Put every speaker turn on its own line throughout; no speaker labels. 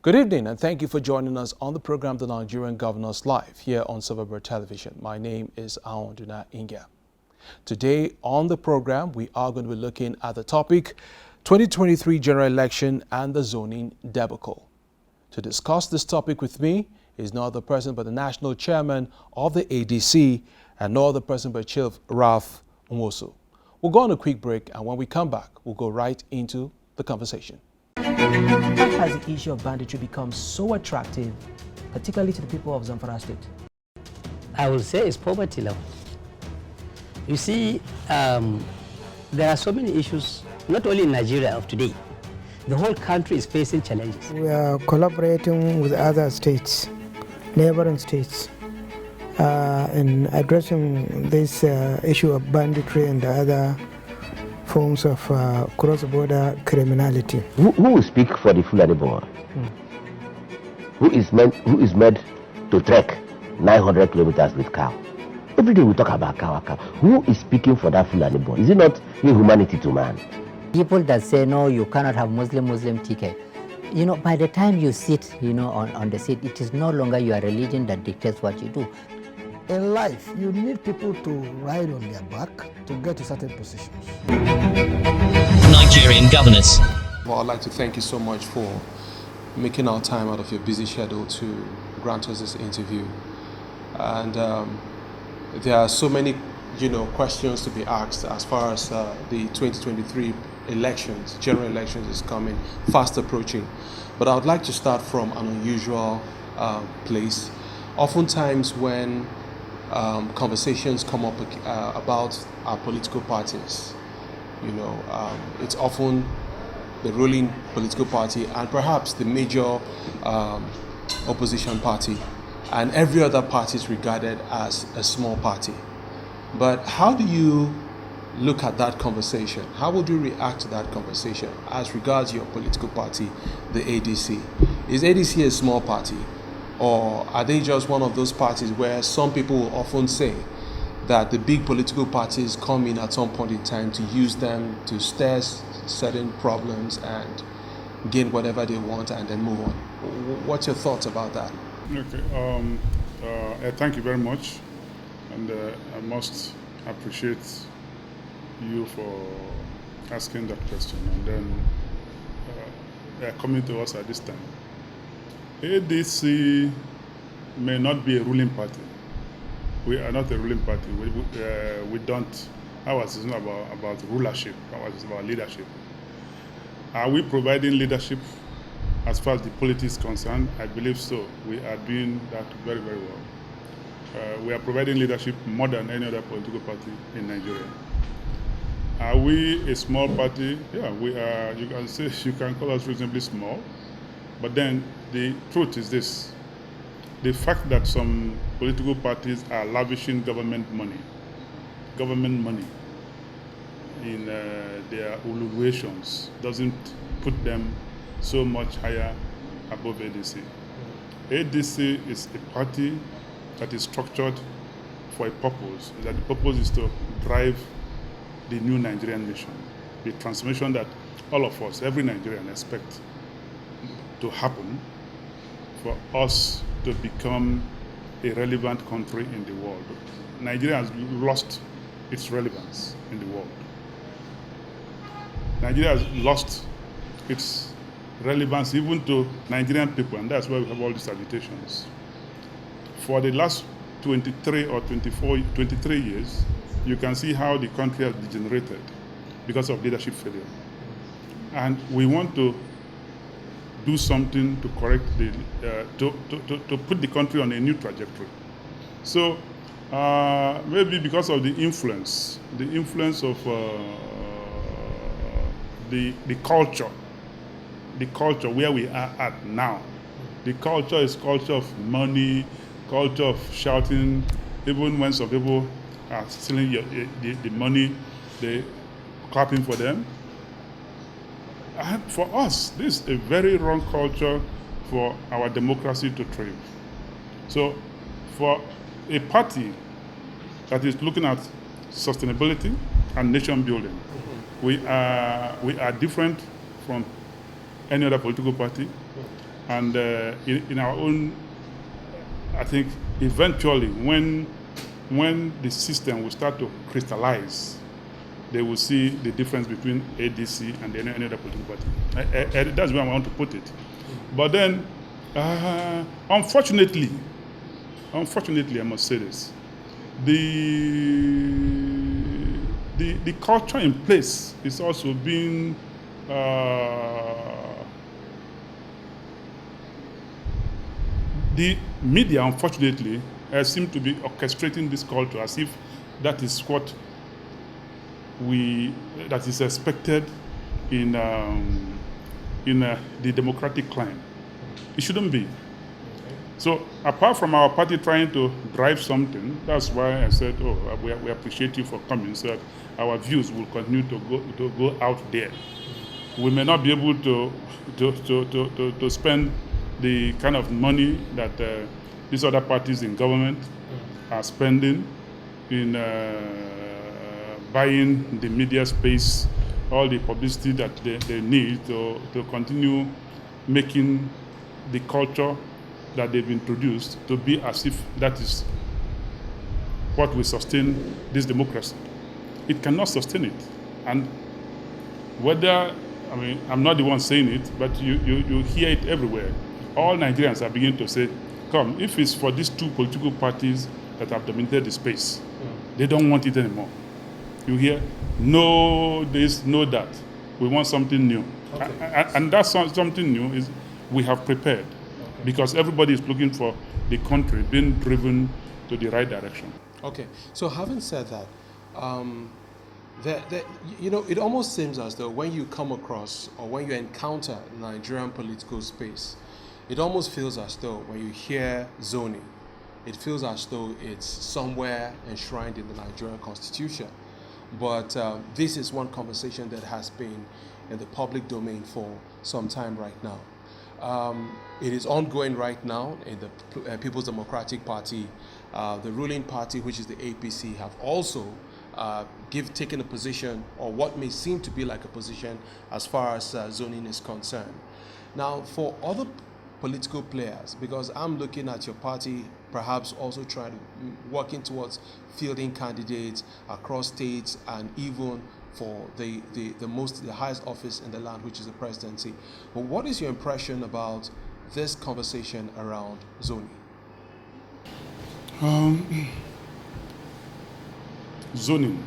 Good evening and thank you for joining us on the program The Nigerian Governors Live here on Stv Television. My name is Aonduna Inga. Today on the program we are going to be looking at the topic 2023 general election and the zoning debacle. To discuss this topic with me is no other person but the national chairman of the ADC and no other person but Chief Ralph Nwosu. We'll go on a quick break and when we come back we'll go right into the conversation.
How has the issue of banditry become so attractive, particularly to the people of Zamfara State?
I would say it's poverty level. You see, there are so many issues, not only in Nigeria of today. The whole country is facing challenges.
We are collaborating with other states, neighboring states, in addressing this issue of banditry and other forms of cross-border criminality.
Who will speak for the Fulani boy? Who is meant to trek 900 kilometers with cow? Every day we talk about cow. Who is speaking for that Fulani boy? Is it not inhumanity to man?
People that say, no, you cannot have Muslim ticket. You know, by the time you sit, on the seat, it is no longer your religion that dictates what you do.
In life, you need people to ride on their back to get to certain positions.
Nigerian governors.
Well, I'd like to thank you so much for making our time out of your busy schedule to grant us this interview. And there are so many, questions to be asked as far as the 2023 elections, general elections is coming, fast approaching. But I would like to start from an unusual place. Oftentimes when conversations come up about our political parties, it's often the ruling political party and perhaps the major opposition party, and every other party is regarded as a small party. But how do you look at that conversation? How would you react to that conversation as regards your political party, the ADC? Is ADC a small party? Or are they just one of those parties where some people will often say that the big political parties come in at some point in time to use them to stir certain problems and gain whatever they want and then move on? What's your thoughts about that?
Okay, thank you very much. And I must appreciate you for asking that question and then coming to us at this time. ADC may not be a ruling party. We are not a ruling party. We don't. Ours is not about rulership. Ours is about leadership. Are we providing leadership as far as the politics is concerned? I believe so. We are doing that very, very well. We are providing leadership more than any other political party in Nigeria. Are we a small party? Yeah, we are. You can call us reasonably small. But then the truth is this: the fact that some political parties are lavishing government money in their evaluations doesn't put them so much higher above ADC. ADC is a party that is structured for a purpose. That the purpose is to drive the new Nigerian nation, the transformation that all of us, every Nigerian, expect to happen for us to become a relevant country in the world. Nigeria has lost its relevance in the world. Nigeria has lost its relevance even to Nigerian people, and that's why we have all these agitations. For the last 23 years, you can see how the country has degenerated because of leadership failure. And we want to do something to correct to put the country on a new trajectory. So maybe because of the influence of the culture where we are at now. The culture is culture of money, culture of shouting. Even when some people are stealing the money, they clapping for them. And for us, this is a very wrong culture for our democracy to thrive. So for a party that is looking at sustainability and nation building, we are different from any other political party. And in our own, I think eventually when the system will start to crystallize, they will see the difference between ADC and any other political party. That's where I want to put it. But then, unfortunately, I must say this, the culture in place is also being the media, unfortunately, seem to be orchestrating this culture as if that is what that is expected in the democratic climate. It shouldn't be. So apart from our party trying to drive something, that's why I said, we appreciate you for coming, so that our views will continue to go out there. We may not be able to spend the kind of money that these other parties in government are spending in buying the media space, all the publicity that they need to continue making the culture that they've introduced to be as if that is what will sustain this democracy. It cannot sustain it. And whether, I mean, I'm not the one saying it, but you hear it everywhere. All Nigerians are beginning to say, come, if it's for these two political parties that have dominated the space, they don't want it anymore. You hear, no this, no that. We want something new. Okay. And that something new is we have prepared. Okay. Because everybody is looking for the country being driven to the right direction.
Okay, so having said that, it almost seems as though when you come across or when you encounter Nigerian political space, it almost feels as though when you hear zoning, it feels as though it's somewhere enshrined in the Nigerian constitution. But this is one conversation that has been in the public domain for some time right now. It is ongoing right now in the People's Democratic Party. The ruling party, which is the APC, have also taken a position, or what may seem to be like a position, as far as zoning is concerned. Now, for other political players, because I'm looking at your party perhaps also trying to working towards fielding candidates across states and even for the highest office in the land, which is the presidency. But what is your impression about this conversation around zoning?
Zoning.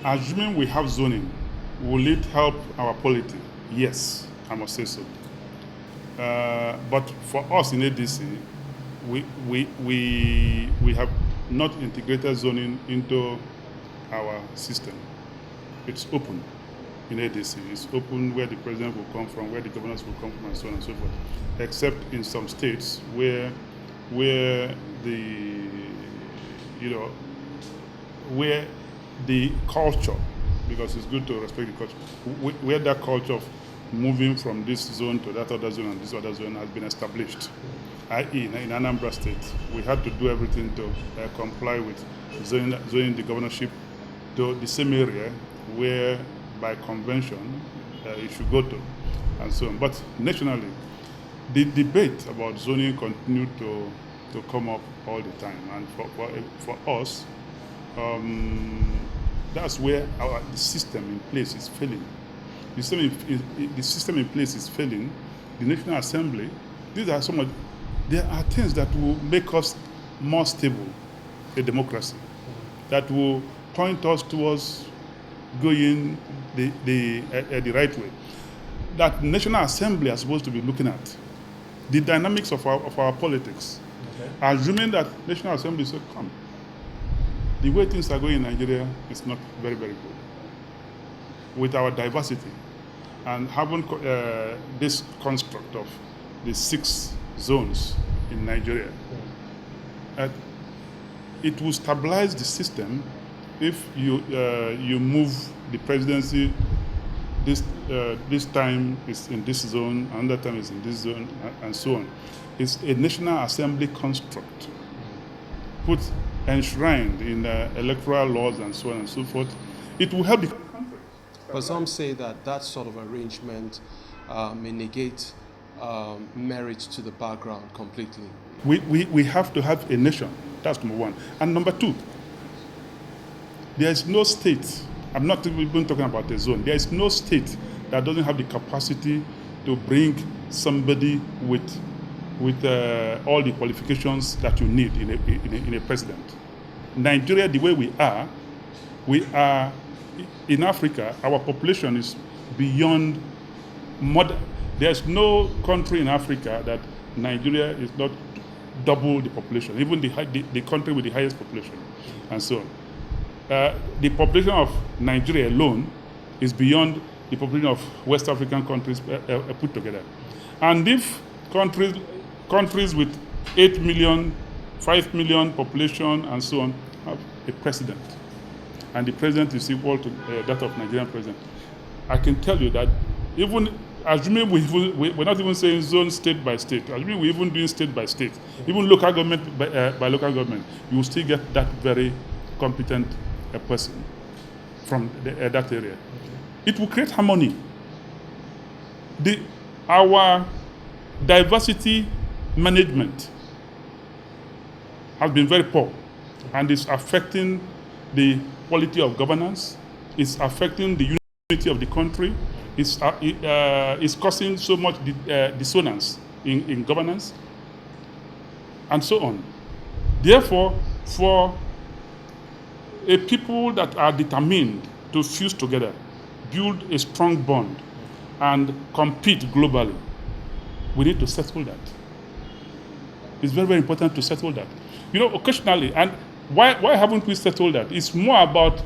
Assuming we have zoning, will it help our polity? Yes, I must say so. But for us in ADC, we have not integrated zoning into our system. It's open in ADC. It's open where the president will come from, where the governors will come from, and so on and so forth. Except in some states where the culture, because it's good to respect the culture, where that culture of moving from this zone to that other zone and this other zone has been established. I.e., in Anambra State, we had to do everything to comply with zoning the governorship to the same area where, by convention, it should go to, and so on. But nationally, the debate about zoning continued to come up all the time, and for us, that's where the system in place is failing. The system in place is failing. The National Assembly, there are things that will make us more stable, a democracy, that will point us towards going the right way. That National Assembly is supposed to be looking at the dynamics of our politics. Okay. Assuming that National Assembly said, come, the way things are going in Nigeria is not very, very good. With our diversity and having this construct of the 6 zones in Nigeria, it will stabilize the system if you move the presidency. This time is in this zone, another time is in this zone, and so on. It's a National Assembly construct put enshrined in electoral laws and so on and so forth. It will help the country.
But some say that sort of arrangement may negate merit to the background completely.
We have to have a nation. That's number one. And number two, there is no state, I'm not even talking about a zone, there is no state that doesn't have the capacity to bring somebody with all the qualifications that you need in a president. Nigeria, the way we are in Africa, our population is beyond there's no country in Africa that Nigeria is not double the population, even the country with the highest population, and so on. The population of Nigeria alone is beyond the population of West African countries put together. And if countries with 8 million, 5 million population and so on have a president, and the president is equal to that of Nigerian president, I can tell you that even assuming we're not even saying zone state by state, assuming we're even doing state by state, even local government by local government, you will still get that very competent person from that area. It will create harmony. Our diversity management has been very poor, and it's affecting the quality of governance, it's affecting the unity of the country, it's causing so much dissonance in governance, and so on. Therefore, for a people that are determined to fuse together, build a strong bond, and compete globally, we need to settle that. It's very, very important to settle that. You know, occasionally, and why haven't we settled that? It's more about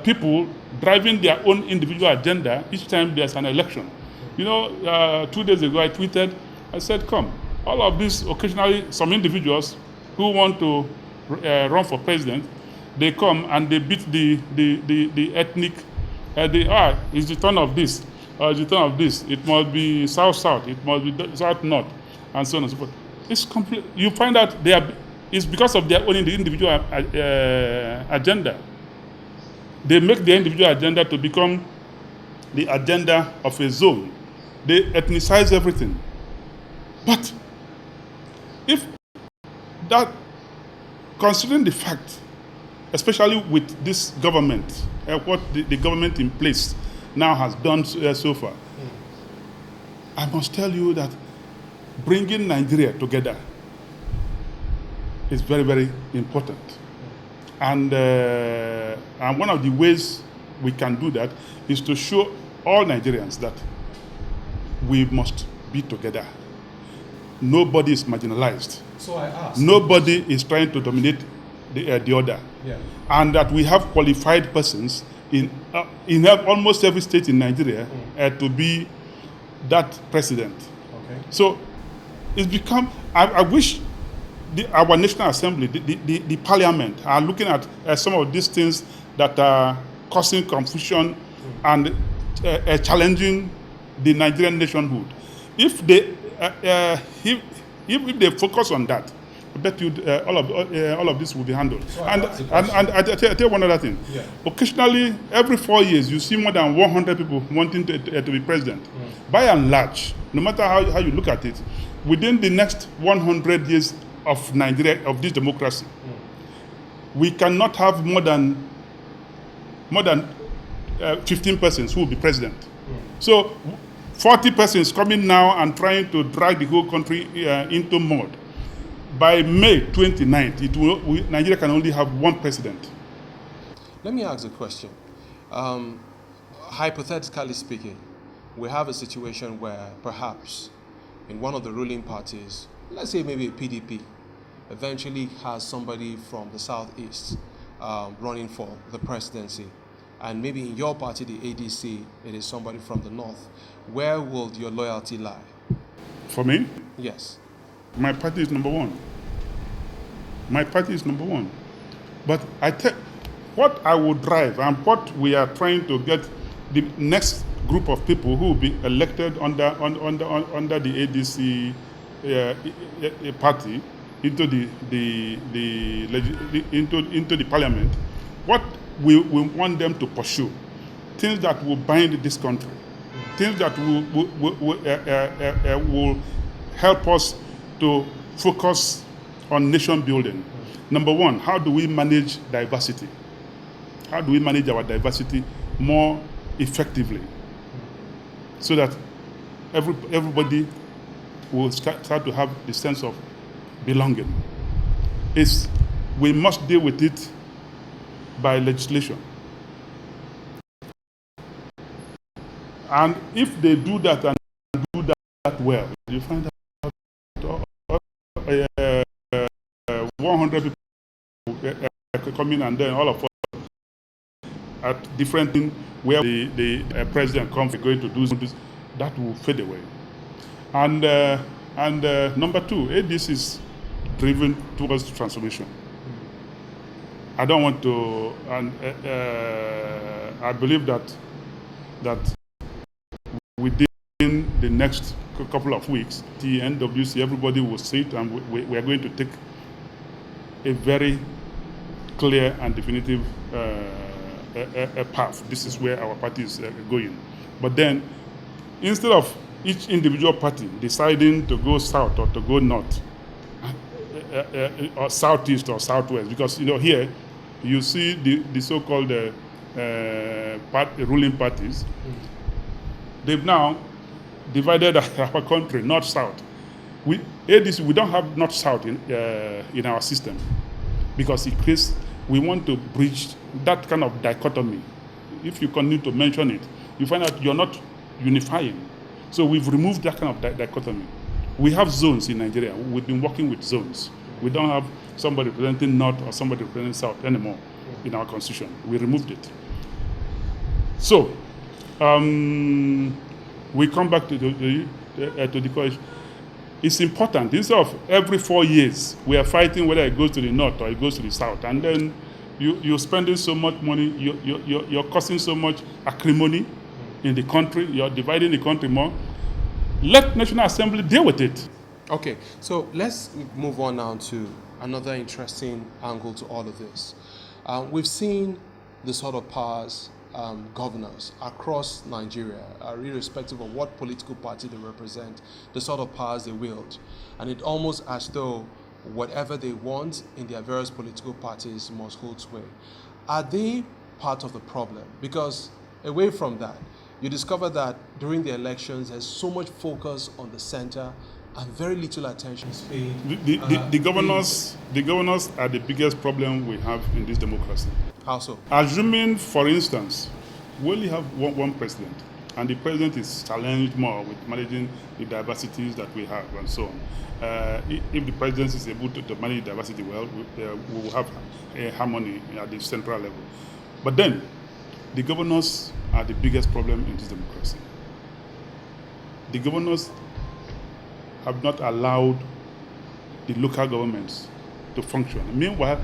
people driving their own individual agenda each time there's an election. You know, 2 days ago I tweeted, I said, come, all of these, occasionally some individuals who want to run for president, they come and they beat the ethnic, it's the turn of this, it's the turn of this, it must be south-south, it must be south-north, and so on and so forth. It's complete. You find out it's because of their own individual agenda. They make their individual agenda to become the agenda of a zone. They ethnicize everything. But if that, considering the fact, especially with this government, what the government in place now has done so far, I must tell you that bringing Nigeria together is very, very important. And one of the ways we can do that is to show all Nigerians that we must be together. Nobody is marginalized.
So I asked.
Nobody is trying to dominate the other.
Yeah.
And that we have qualified persons in almost every state in Nigeria to be that president.
Okay.
So it's become, I wish our National Assembly, the Parliament, are looking at some of these things that are causing confusion and challenging the Nigerian nationhood. If they focus on that, I bet you all of this will be handled.
So
and I tell you one other thing. Yeah. Occasionally, every 4 years, you see more than 100 people wanting to be president. By and large, no matter how you look at it, within the next 100 years of Nigeria, of this democracy, we cannot have more than 15 persons who will be president. So 40 persons coming now and trying to drag the whole country into mud. By May 29th, Nigeria can only have one president.
Let me ask a question. Hypothetically speaking, we have a situation where perhaps in one of the ruling parties, let's say maybe a PDP, eventually has somebody from the southeast running for the presidency, and maybe in your party, the ADC, it is somebody from the north. Where will your loyalty lie?
For me?
Yes.
My party is number one. My party is number one. But what I will drive and what we are trying to get the next group of people who will be elected under the ADC party into the parliament, what we want them to pursue, things that will bind this country, things that will help us to focus on nation building. Number one, how do we manage diversity? How do we manage our diversity more effectively so that everybody will start to have the sense of belonging? We must deal with it by legislation. And if they do that and do that well, you find out 100 people coming, and then all of us at different things where the president comes going to do this, that will fade away. And number two, this is driven towards transformation. I don't want to, and I believe that within the next couple of weeks, the NWC, everybody will sit, and we are going to take a very clear and definitive path. This is where our party is going. But then, instead of each individual party deciding to go south or to go north, or southeast or southwest, because here you see the so-called ruling parties. They've now divided our country north-south. We don't have north-south in our system, because we want to bridge that kind of dichotomy. If you continue to mention it, you find out you're not unifying. So we've removed that kind of dichotomy. We have zones in Nigeria. We've been working with zones. We don't have somebody representing north or somebody representing south anymore in our constitution. We removed it. So we come back to the question. It's important. Instead of every 4 years, we are fighting whether it goes to the north or it goes to the south. And then you're spending so much money, you're causing so much acrimony in the country, you're dividing the country more. Let National Assembly deal with it.
Okay, so let's move on now to another interesting angle to all of this. We've seen the sort of powers governors across Nigeria, irrespective of what political party they represent, the sort of powers they wield. And it's almost as though whatever they want in their various political parties must hold sway. Are they part of the problem? Because away from that, you discover that during the elections, there's so much focus on the center and very little attention is paid.
The governors are the biggest problem we have in this democracy.
How so?
Assuming, for instance, we only have one president, and the president is challenged more with managing the diversities that we have and so on. If the president is able to manage diversity well, we will have a harmony at the central level. But then, the governors are the biggest problem in this democracy. The governors have not allowed the local governments to function. Meanwhile,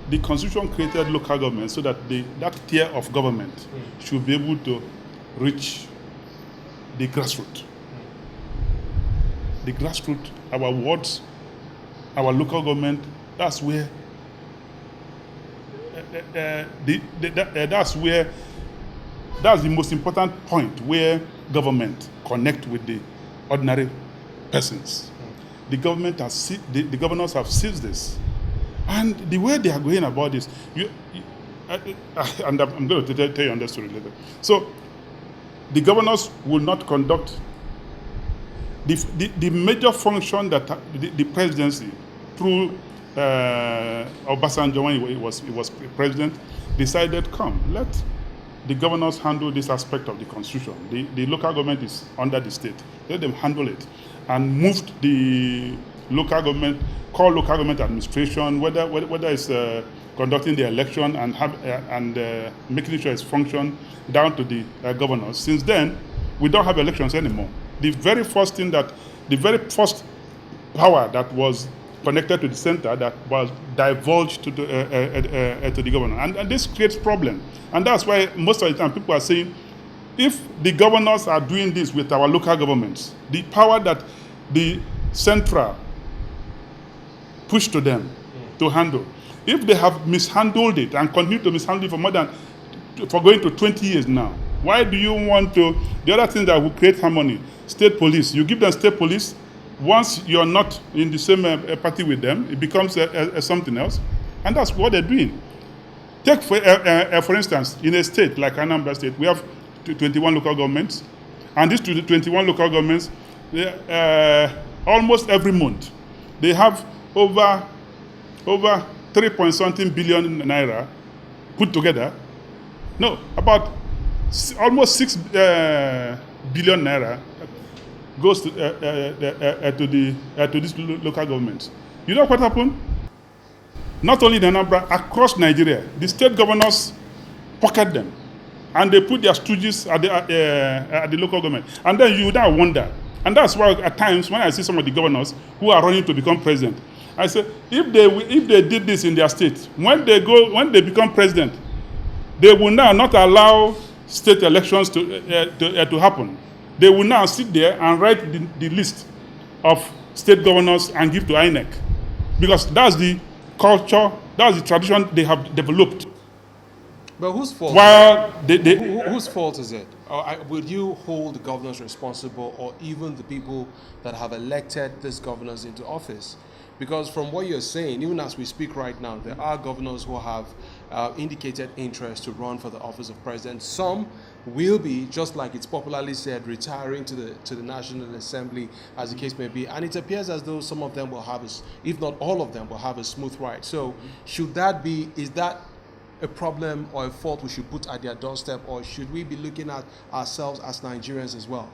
the Constitution created local government so that that tier of government should be able to reach the grassroots. The grassroots, our wards, our local government, that's where that's the most important point where government connect with the ordinary persons. The government the governors have seized this, and the way they are going about this, and I'm going to tell you on that story later. So, the governors will not conduct the major function that the presidency through Obasanjo, when he was president, decided, let the governors handle this aspect of the constitution. The local government is under the state. Let them handle it, and moved the local government, call local government administration, whether it's conducting the election and making sure it's function down to the governors. Since then, we don't have elections anymore. The very first power that was connected to the center that was divulged to the governor. And this creates problem. And that's why most of the time people are saying, if the governors are doing this with our local governments, the power that the central pushed to them to handle, if they have mishandled it and continue to mishandle it for going to 20 years now, Why do you want to? The other thing that will create harmony, state police. You give them state police. Once you're not in the same party with them, it becomes something else, and that's what they're doing. Take for instance, in a state like Anambra State, we have 21 local governments, and these 21 local governments, almost every month, they have over 3-point-something billion naira put together. No, about almost 6 billion naira goes to these local governments. You know what happened? Not only in Anambra, across Nigeria, the state governors pocket them, and they put their stooges at the local government. And then you now wonder, and that's why at times when I see some of the governors who are running to become president, I say, if they did this in their state, when they become president, they will now not allow state elections to happen. They will now sit there and write the list of state governors and give to INEC, because that's the culture, that's the tradition they have developed.
But whose fault?
While
whose fault is it? Would you hold the governors responsible, or even the people that have elected these governors into office? Because from what you're saying, even as we speak right now, there are governors who have indicated interest to run for the office of president. Some will be, just like it's popularly said, retiring to the National Assembly, as the case may be. And it appears as though some of them will have, if not all of them, will have a smooth ride. So should that be, is that a problem or a fault we should put at their doorstep, or should we be looking at ourselves as Nigerians as well?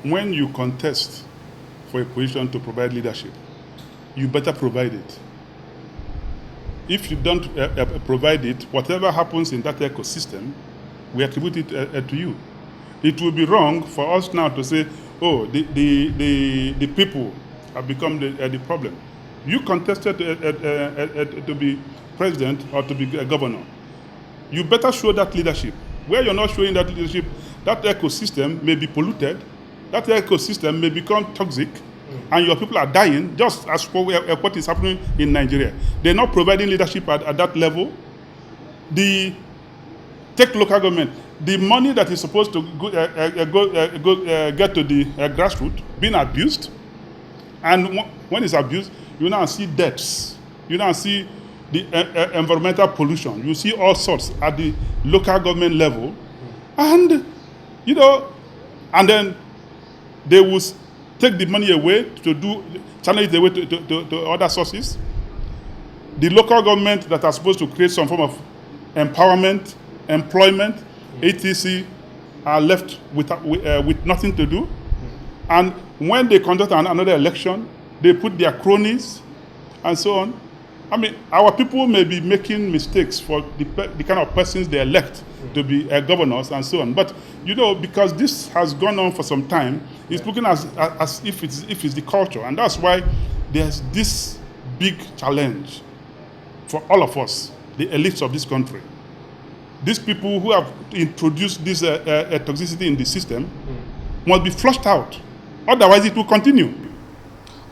When you contest for a position to provide leadership, you better provide it. If you don't provide it, whatever happens in that ecosystem, we attribute it to you. It will be wrong for us now to say, oh, the people have become the problem. You contested to be president or to be a governor. You better show that leadership. Where you're not showing that leadership, that ecosystem may be polluted, that ecosystem may become toxic, and your people are dying, just as for what is happening in Nigeria. They're not providing leadership at that level. Take local government. The money that is supposed to get to the grassroots being abused, and when it's abused, you now see deaths. You now see the environmental pollution. You see all sorts at the local government level, and and then they will take the money away channel it away to other sources. The local government that are supposed to create some form of empowerment, employment, etc., are left with nothing to do. And when they conduct another election, they put their cronies and so on. I mean, our people may be making mistakes for the kind of persons they elect to be governors and so on. But, because this has gone on for some time, it's looking as if it's the culture. And that's why there's this big challenge for all of us, the elites of this country. These people who have introduced this toxicity in the system must be flushed out. Otherwise, it will continue.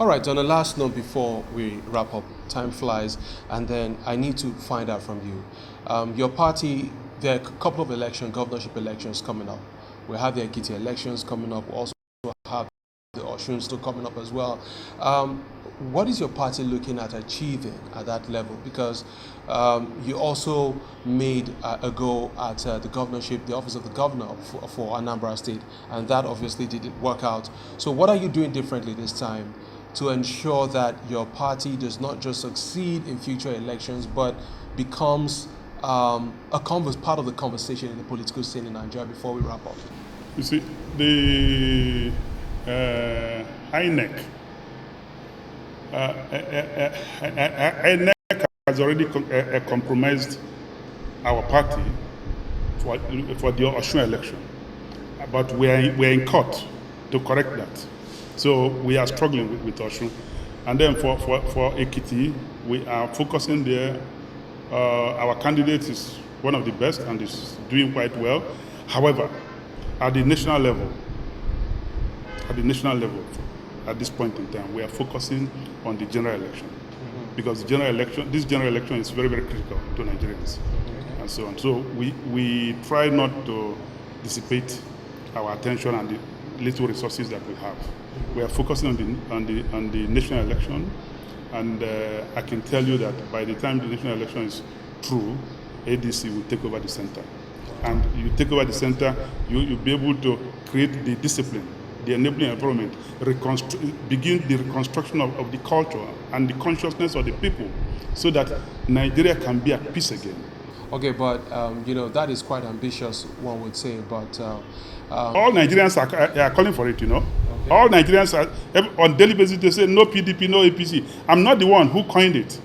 All right, on the last note before we wrap up, time flies, and then I need to find out from you. Your party, there are a couple of governorship elections coming up. We have the Ekiti elections coming up. We also have the Osun still coming up as well. What is your party looking at achieving at that level? Because you also made a go at the governorship, the office of the governor for Anambra State, and that obviously didn't work out. So what are you doing differently this time to ensure that your party does not just succeed in future elections, but becomes part of the conversation in the political scene in Nigeria before we wrap up?
You see, the INEC has already compromised our party for the Osun election, but we're in court to correct that. So we are struggling with Osun. And then for Ekiti, we are focusing there. Our candidate is one of the best and is doing quite well. However, at the national level, at this point in time, we are focusing on the general election, because this general election is very, very critical to Nigerians, and so on. So we try not to dissipate our attention and the little resources that we have. We are focusing on the national election, and I can tell you that by the time the national election is through, ADC will take over the center. And you take over the center, you'll be able to create the discipline, the enabling environment, begin the reconstruction of the culture and the consciousness of the people, so that Nigeria can be at peace again.
Okay, but you know, that is quite ambitious, one would say, but
all Nigerians are calling for it, you know.
Okay.
All Nigerians are, on daily basis, they say no PDP, no APC. I'm not the one who coined it.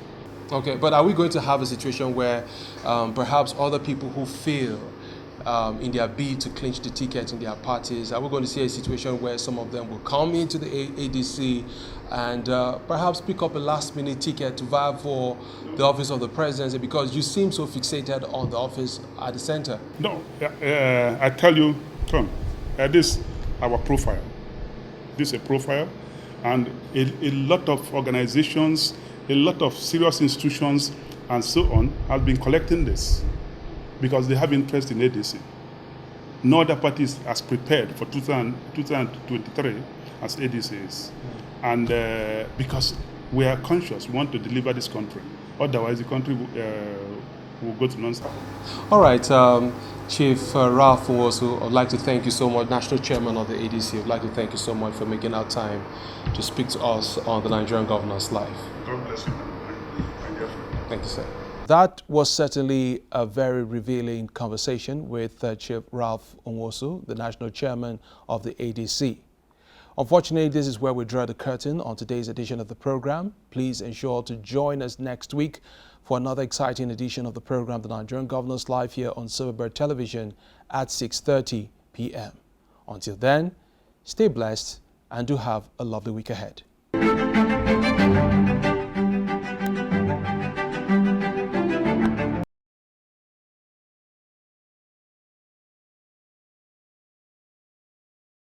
Okay, but are we going to have a situation where perhaps other people who feel in their bid to clinch the ticket in their parties, are we going to see a situation where some of them will come into the ADC and perhaps pick up a last-minute ticket to vie for the office of the presidency, because you seem so fixated on the office at the center?
No, I tell you, Tom, this is our profile. This is a profile, and a lot of organizations, a lot of serious institutions, and so on, have been collecting this because they have interest in ADC. No other party is as prepared for 2023 as ADC is. And because we are conscious, we want to deliver this country. Otherwise, the country will go to non-stop.
All right, Chief Ralph Nwosu, I'd like to thank you so much, National Chairman of the ADC. I'd like to thank you so much for making our time to speak to us on the Nigerian Governors Live.
God bless you.
Thank you, sir. That was certainly a very revealing conversation with Chief Ralph Nwosu, the National Chairman of the ADC. Unfortunately, this is where we draw the curtain on today's edition of the program. Please ensure to join us next week for another exciting edition of the program, The Nigerian Governors Live, here on Silverbird Television at 6:30 p.m. Until then, stay blessed and do have a lovely week ahead.